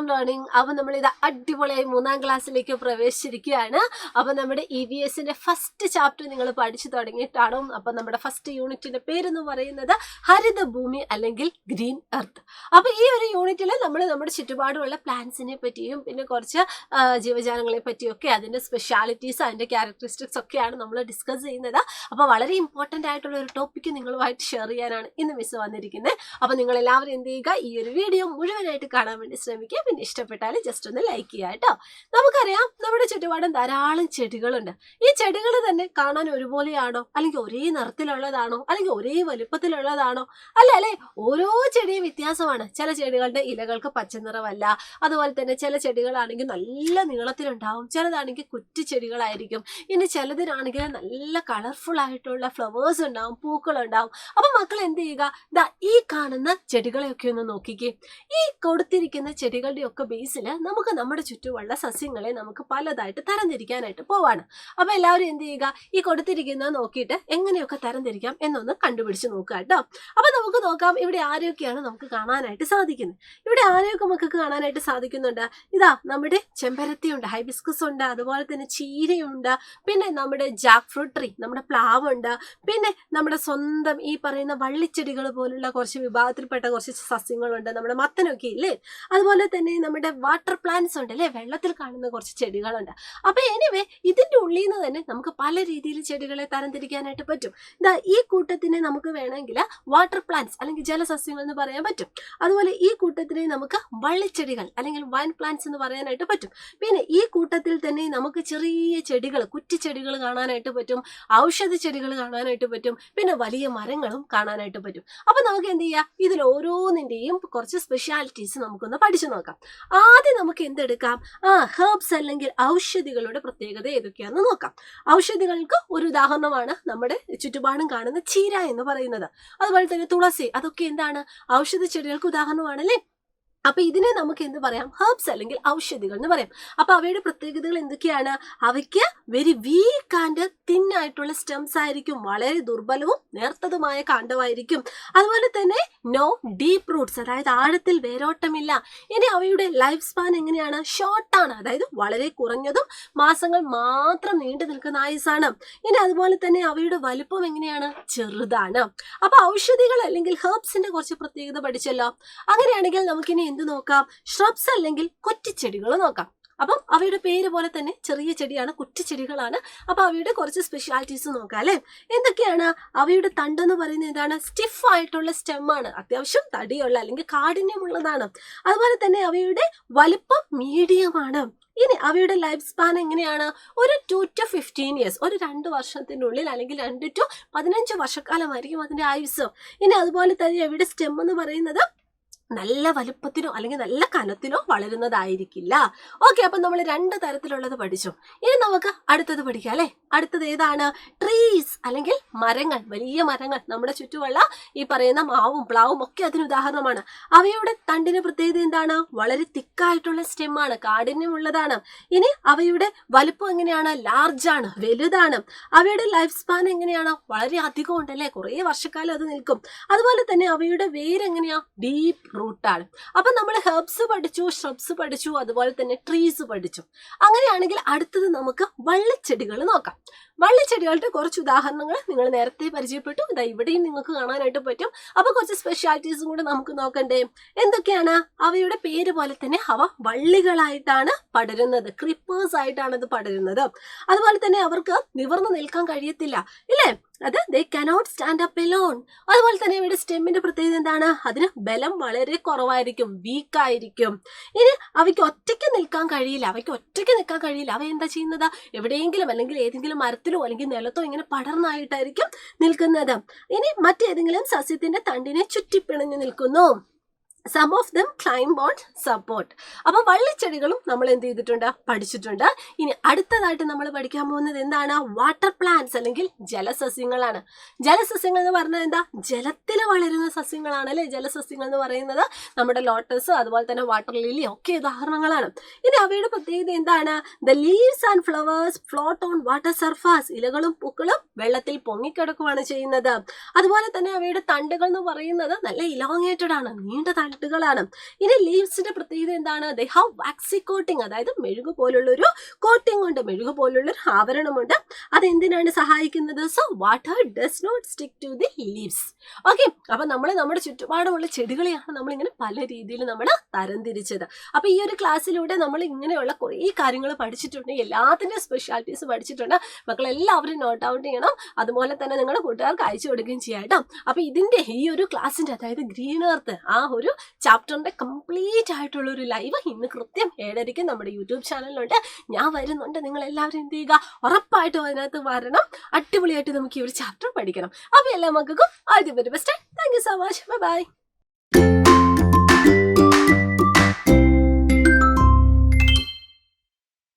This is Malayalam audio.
Welcome learning. അപ്പോൾ നമ്മളിത് അടിപൊളിയായി 3ാം ക്ലാസ്സിലേക്ക് പ്രവേശിച്ചിരിക്കുകയാണ്. അപ്പോൾ നമ്മുടെ EVSന്റെ ഫസ്റ്റ് ചാപ്റ്റർ നിങ്ങൾ പഠിച്ചു തുടങ്ങിയിട്ടാണ്. അപ്പോൾ നമ്മുടെ ഫസ്റ്റ് യൂണിറ്റിന്റെ പേരെന്ന് പറയുന്നത് ഹരിതഭൂമി അല്ലെങ്കിൽ ഗ്രീൻ എർത്ത്. അപ്പോൾ ഈ ഒരു യൂണിറ്റിൽ നമ്മൾ നമ്മുടെ ചുറ്റുപാടുമുള്ള പ്ലാന്റ്സിനെ പറ്റിയും പിന്നെ കുറച്ച് ജീവജാലങ്ങളെ പറ്റിയൊക്കെ അതിൻ്റെ സ്പെഷ്യാലിറ്റീസ് അതിൻ്റെ ക്യാരക്ടറിസ്റ്റിക്സ് ഒക്കെയാണ് നമ്മൾ ഡിസ്കസ് ചെയ്യുന്നത്. അപ്പോൾ വളരെ ഇമ്പോർട്ടൻ്റ് ആയിട്ടുള്ള ഒരു ടോപ്പിക്ക് നിങ്ങളുമായിട്ട് ഷെയർ ചെയ്യാനാണ് ഇന്ന് മിസ് വന്നിരിക്കുന്നത്. അപ്പോൾ നിങ്ങളെല്ലാവരും എന്ത് ചെയ്യുക, ഈ ഒരു വീഡിയോ മുഴുവനായിട്ട് കാണാൻ വേണ്ടി ശ്രമിക്കുക. പിന്നെ ഇഷ്ടപ്പെട്ടാൽ ജസ്റ്റ് ഒന്ന് ലൈക്ക് ചെയ്യുക കേട്ടോ. നമുക്കറിയാം നമ്മുടെ ചുറ്റുപാടും ധാരാളം ചെടികളുണ്ട്. ഈ ചെടികൾ തന്നെ കാണാൻ ഒരുപോലെയാണോ, അല്ലെങ്കിൽ ഒരേ നിറത്തിലുള്ളതാണോ, അല്ലെങ്കിൽ ഒരേ വലുപ്പത്തിലുള്ളതാണോ? അല്ലേ, ഓരോ ചെടിയും വ്യത്യാസമാണ്. ചില ചെടികളുടെ ഇലകൾക്ക് പച്ച നിറമല്ല, അതുപോലെ തന്നെ ചില ചെടികളാണെങ്കിൽ നല്ല നീളത്തിലുണ്ടാവും, ചിലതാണെങ്കിൽ കുറ്റി ചെടികളായിരിക്കും, ഇനി ചിലതിനാണെങ്കിൽ നല്ല കളർഫുൾ ആയിട്ടുള്ള ഫ്ലവേഴ്സ് ഉണ്ടാവും, പൂക്കളുണ്ടാവും. അപ്പൊ മക്കൾ എന്ത് ചെയ്യുക, ഇതാ ഈ കാണുന്ന ചെടികളെയൊക്കെ ഒന്ന് നോക്കിക്കേ. ഈ കൊടുത്തിരിക്കുന്ന ചെടികളുടെ ഒക്കെ ബേസിൽ നമുക്ക് നമ്മുടെ ചുറ്റുമുള്ള സസ്യങ്ങളെ നമുക്ക് പലതായിട്ട് തരംതിരിക്കാനായിട്ട് പോവാണ്. അപ്പൊ എല്ലാവരും എന്ത് ചെയ്യുക, ഈ കൊടുത്തിരിക്കുന്നത് നോക്കിയിട്ട് എങ്ങനെയൊക്കെ തരംതിരിക്കാം എന്നൊന്ന് കണ്ടുപിടിച്ച് നോക്കുക കേട്ടോ. അപ്പൊ നമുക്ക് നോക്കാം ഇവിടെ ആരെയൊക്കെയാണ് നമുക്ക് കാണാനായിട്ട് സാധിക്കുന്നത്. ഇവിടെ ആരെയൊക്കെ നമുക്ക് കാണാനായിട്ട് സാധിക്കുന്നുണ്ട്. ഇതാ നമ്മുടെ ചെമ്പരത്തിയുണ്ട്, ഹൈബിസ്കസ് ഉണ്ട്, അതുപോലെ തന്നെ ചീരയുണ്ട്, പിന്നെ നമ്മുടെ ജാക്ക് ഫ്രൂട്ട് ട്രീ, നമ്മുടെ പ്ലാവുണ്ട്, പിന്നെ നമ്മുടെ സ്വന്തം ഈ പറയുന്ന വള്ളിച്ചെടികൾ പോലുള്ള കുറച്ച് വിഭാഗത്തിൽപ്പെട്ട കുറച്ച് സസ്യങ്ങളുണ്ട്, നമ്മുടെ മത്തനൊക്കെ ഇല്ലേ. അതുപോലെ തന്നെ നമ്മുടെ വാട്ടർ പ്ലാന്റ്സ് ഉണ്ട് അല്ലേ, വെള്ളത്തിൽ കാണുന്ന കുറച്ച് ചെടികളുണ്ട്. അപ്പൊ എനിവേ ഇതിന്റെ ഉള്ളിൽ നിന്ന് തന്നെ നമുക്ക് പല രീതിയിൽ ചെടികളെ തരംതിരിക്കാനായിട്ട് പറ്റും. ഇതാ ഈ കൂട്ടത്തിനെ നമുക്ക് വേണമെങ്കിൽ വാട്ടർ പ്ലാന്റ്സ് അല്ലെങ്കിൽ ജലസസ്യങ്ങൾ എന്ന് പറയാൻ പറ്റും. അതുപോലെ ഈ കൂട്ടത്തിനെ നമുക്ക് വള്ളിച്ചെടികൾ അല്ലെങ്കിൽ വൈൻ പ്ലാന്റ്സ് എന്ന് പറയാനായിട്ട് പറ്റും. പിന്നെ ഈ കൂട്ടത്തിൽ തന്നെ നമുക്ക് ചെറിയ ചെടികൾ, കുറ്റിച്ചെടികൾ കാണാനായിട്ട് പറ്റും, ഔഷധ ചെടികൾ കാണാനായിട്ട് പറ്റും, പിന്നെ വലിയ മരങ്ങളും കാണാനായിട്ട് പറ്റും. അപ്പൊ നമുക്ക് എന്ത് ചെയ്യാം, ഇതിൽ ഓരോന്നിന്റെയും കുറച്ച് സ്പെഷ്യാലിറ്റീസ് നമുക്കൊന്ന് പഠിച്ചു നോക്കാം. ആദ്യം നമുക്ക് എന്തെടുക്കാം, ഹെർബ്സ് അല്ലെങ്കിൽ ഔഷധികളുടെ പ്രത്യേകത ഏതൊക്കെയാണെന്ന് നോക്കാം. ഔഷധികൾക്ക് ഒരു ഉദാഹരണമാണ് നമ്മുടെ ചുറ്റുപാടും കാണുന്ന ചീര എന്ന് പറയുന്നത്. അതുപോലെ തന്നെ തുളസി, അതൊക്കെ എന്താണ്, ഔഷധ ചെടികൾക്ക് ഉദാഹരണമാണല്ലേ. അപ്പൊ ഇതിനെ നമുക്ക് എന്ത് പറയാം, ഹെർബ്സ് അല്ലെങ്കിൽ ഔഷധികൾ എന്ന് പറയാം. അപ്പൊ അവയുടെ പ്രത്യേകതകൾ എന്തൊക്കെയാണ്, അവയ്ക്ക് വെരി വീക്ക് ആൻഡ് തിൻ ആയിട്ടുള്ള സ്റ്റെംസ് ആയിരിക്കും, വളരെ ദുർബലവും നേർത്തതുമായ കാണ്ഡമായിരിക്കും. അതുപോലെ തന്നെ നോ ഡീപ്പ് റൂട്ട്സ്, അതായത് ആഴത്തിൽ വേരോട്ടമില്ല. ഇനി അവയുടെ ലൈഫ് സ്പാൻ എങ്ങനെയാണ്, ഷോർട്ടാണ്, അതായത് വളരെ കുറഞ്ഞതും മാസങ്ങൾ മാത്രം നീണ്ടു നിൽക്കുന്ന ആയുസാണ്. ഇനി അതുപോലെ തന്നെ അവയുടെ വലുപ്പം എങ്ങനെയാണ്, ചെറുതാണ്. അപ്പൊ ഔഷധികൾ അല്ലെങ്കിൽ ഹെർബ്സിന്റെ കുറച്ച് പ്രത്യേകത പഠിച്ചല്ലോ. അങ്ങനെയാണെങ്കിൽ നമുക്കിനി എന്ത് നോക്കാം, ഷ്രബ്സ് അല്ലെങ്കിൽ കുറ്റിച്ചെടികൾ നോക്കാം. അപ്പം അവയുടെ പേര് പോലെ തന്നെ ചെറിയ ചെടിയാണ്, കുറ്റിച്ചെടികളാണ്. അപ്പൊ അവയുടെ കുറച്ച് സ്പെഷ്യാലിറ്റീസ് നോക്കാം അല്ലെ. എന്തൊക്കെയാണ്, അവയുടെ തണ്ടെന്ന് പറയുന്നത് എന്താണ്, സ്റ്റിഫ് ആയിട്ടുള്ള സ്റ്റെമ്മാണ്, അത്യാവശ്യം തടിയുള്ള അല്ലെങ്കിൽ കാഠിന്യമുള്ളതാണ്. അതുപോലെ തന്നെ അവയുടെ വലിപ്പം മീഡിയമാണ്. ഇനി അവയുടെ ലൈഫ് സ്പാൻ എങ്ങനെയാണ്, ഒരു 2 to 15 years, ഒരു 2 വർഷത്തിനുള്ളിൽ അല്ലെങ്കിൽ 2 to 15 വർഷക്കാലമായിരിക്കും അതിന്റെ ആയുസ്. ഇനി അതുപോലെ തന്നെ അവയുടെ സ്റ്റെം എന്ന് പറയുന്നത് നല്ല വലുപ്പത്തിനോ അല്ലെങ്കിൽ നല്ല കനത്തിനോ വളരുന്നതായിരിക്കില്ല. ഓക്കെ, അപ്പൊ നമ്മൾ 2 തരത്തിലുള്ളത് പഠിച്ചു. ഇനി നമുക്ക് അടുത്തത് പഠിക്കാം അല്ലെ. അടുത്തത് ഏതാണ്, ട്രീസ് അല്ലെങ്കിൽ മരങ്ങൾ, വലിയ മരങ്ങൾ. നമ്മുടെ ചുറ്റുമുള്ള ഈ പറയുന്ന മാവും പ്ലാവും ഒക്കെ അതിന് ഉദാഹരണമാണ്. അവയുടെ തണ്ടിന്റെ പ്രത്യേകത എന്താണ്, വളരെ തിക്കായിട്ടുള്ള സ്റ്റെമ്മാണ്, കാഠിന്യമുള്ളതാണ്. ഇനി അവയുടെ വലുപ്പം എങ്ങനെയാണ്, ലാർജാണ്, വലുതാണ്. അവയുടെ ലൈഫ് സ്പാൻ എങ്ങനെയാണ്, വളരെ അധികം ഉണ്ടല്ലേ, കുറേ വർഷക്കാലം അത് നിൽക്കും. അതുപോലെ തന്നെ അവയുടെ വേരെങ്ങനെയാ, ഡീപ്പ് റൂട്ടാണ്. അപ്പൊ നമ്മൾ ഹെർബ്സ് പഠിച്ചു, ഷ്രബ്സ് പഠിച്ചു, അതുപോലെ തന്നെ ട്രീസ് പഠിച്ചു. അങ്ങനെയാണെങ്കിൽ അടുത്തത് നമുക്ക് വള്ളിച്ചെടികൾ നോക്കാം. വള്ളിച്ചെടികളുടെ കുറച്ച് ഉദാഹരണങ്ങൾ നിങ്ങൾ നേരത്തെ പരിചയപ്പെട്ടു, ഇതാ ഇവിടെയും നിങ്ങൾക്ക് കാണാനായിട്ട് പറ്റും. അപ്പൊ കുറച്ച് സ്പെഷ്യാലിറ്റീസും കൂടെ നമുക്ക് നോക്കണ്ടേ. എന്തൊക്കെയാണ്, അവയുടെ പേര് പോലെ തന്നെ അവ വള്ളികളായിട്ടാണ് പടരുന്നത്, ക്രീപ്പേഴ്സ് ആയിട്ടാണ് അത് പടരുന്നത്. അതുപോലെ തന്നെ അവർക്ക് നിവർന്നു നിൽക്കാൻ കഴിയത്തില്ല ഇല്ലേ, അത് they cannot stand up alone. അതുപോലെ തന്നെ ഇവിടെ സ്റ്റെമ്മിന്റെ പ്രത്യേകത എന്താണ്, അതിന് ബലം വളരെ കുറവായിരിക്കും, വീക്കായിരിക്കും. ഇനി അവയ്ക്ക് ഒറ്റയ്ക്ക് നിൽക്കാൻ കഴിയില്ല, അവ എന്താ ചെയ്യുന്നത്, എവിടെയെങ്കിലും അല്ലെങ്കിൽ ഏതെങ്കിലും മരത്തിലോ അല്ലെങ്കിൽ നിലത്തോ ഇങ്ങനെ പടർന്നായിട്ടായിരിക്കും നിൽക്കുന്നത്. ഇനി മറ്റേതെങ്കിലും സസ്യത്തിന്റെ തണ്ടിനെ ചുറ്റിപ്പിണഞ്ഞു നിൽക്കുന്നു. Some of them climb on support. അപ്പൊ വള്ളിച്ചെടികളും നമ്മൾ എന്ത് ചെയ്തിട്ടുണ്ട്, പഠിച്ചിട്ടുണ്ട്. ഇനി അടുത്തതായിട്ട് നമ്മൾ പഠിക്കാൻ പോകുന്നത് എന്താണ്, വാട്ടർ പ്ലാന്റ്സ് അല്ലെങ്കിൽ ജലസസ്യങ്ങളാണ്. ജലസസ്യങ്ങൾ എന്ന് പറഞ്ഞാൽ എന്താ, ജലത്തിൽ വളരുന്ന സസ്യങ്ങളാണ് അല്ലെ. ജലസസ്യങ്ങൾ എന്ന് പറയുന്നത് നമ്മുടെ ലോട്ടസ്, അതുപോലെ തന്നെ വാട്ടർ ലില്ലി ഒക്കെ ഉദാഹരണങ്ങളാണ്. ഇനി അവയുടെ പ്രത്യേകത എന്താണ്, the leaves and flowers float on water Sarfaz. ഇലകളും പൂക്കളും വെള്ളത്തിൽ പൊങ്ങിക്കിടക്കുകയാണ് ചെയ്യുന്നത്. അതുപോലെ തന്നെ അവയുടെ തണ്ടുകൾ എന്ന് പറയുന്നത് നല്ല ഇലോങ്ങേറ്റഡ് ആണ്, നീണ്ട തണ്ടുകളാണ്. ഇനി ലീവ്സിന്റെ പ്രത്യേകത എന്താണ്? ദേ ഹാവ് വാക്സി കോട്ടിംഗ്, അതായത് മെഴുകു പോലുള്ളൊരു കോട്ടിംഗ് ഉണ്ട്, മെഴുകു പോലുള്ളൊരു ആവരണമുണ്ട്. അതെന്തിനാണ് സഹായിക്കുന്നത്? So water does not stick to the leaves. Okay, അപ്പൊ നമ്മൾ നമ്മുടെ ചുറ്റുപാടുമുള്ള ചെടികളെയാണ് നമ്മൾ ഇങ്ങനെ പല രീതിയിൽ നമ്മൾ തരംതിരിച്ചത്. അപ്പൊ ഈ ഒരു ക്ലാസ്സിലൂടെ നമ്മൾ ഇങ്ങനെയുള്ള കുറേ കാര്യങ്ങൾ പഠിച്ചിട്ടുണ്ട്, എല്ലാത്തിൻ്റെ സ്പെഷ്യാലിറ്റീസ് പഠിച്ചിട്ടുണ്ട്. മക്കളെല്ലാവരും നോട്ട് ഔട്ട് ചെയ്യണം, അതുപോലെ തന്നെ നിങ്ങളുടെ കൂട്ടുകാർക്ക് അയച്ചു കൊടുക്കുകയും ചെയ്യാം കേട്ടോ. അപ്പൊ ഇതിന്റെ ഈ ഒരു ക്ലാസ്സിന്റെ, അതായത് ഗ്രീൻ എർത്ത് ആ ഒരു ചാപ്റ്ററിന്റെ കംപ്ലീറ്റ് ആയിട്ടുള്ള ഒരു ലൈവ് ഇന്ന് കൃത്യം 7:30 നമ്മുടെ യൂട്യൂബ് ചാനലിലുണ്ട്. ഞാൻ വരുന്നുണ്ട്, നിങ്ങൾ എല്ലാവരും എന്ത് ചെയ്യുക, ഉറപ്പായിട്ടും അതിനകത്ത് വരണം. അടിപൊളിയായിട്ട് നമുക്ക് ഈ ഒരു ചാപ്റ്റർ പഠിക്കണം. അപ്പൊ എല്ലാ മക്കൾക്കും ആദ്യം best. Thank you so much. By.